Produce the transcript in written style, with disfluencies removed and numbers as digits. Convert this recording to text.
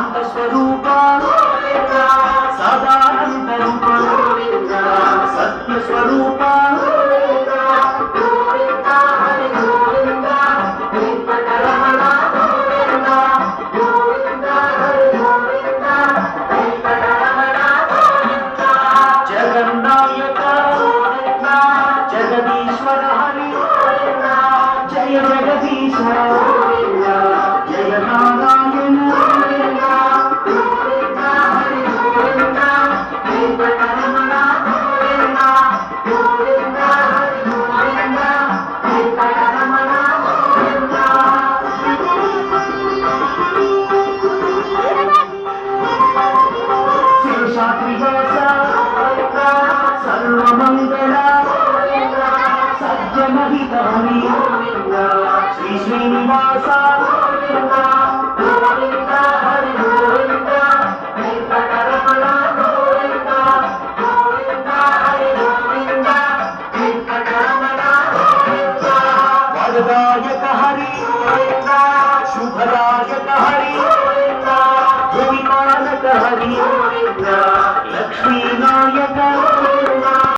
स्वरूप सदानंद रूप सत्य स्वरूप जगन्नायक जगदीश्वर हरि जय जगदीश्वर जय नारायण सर्वमंगल सज्जनहित हरि श्री श्रीनिवास वरदा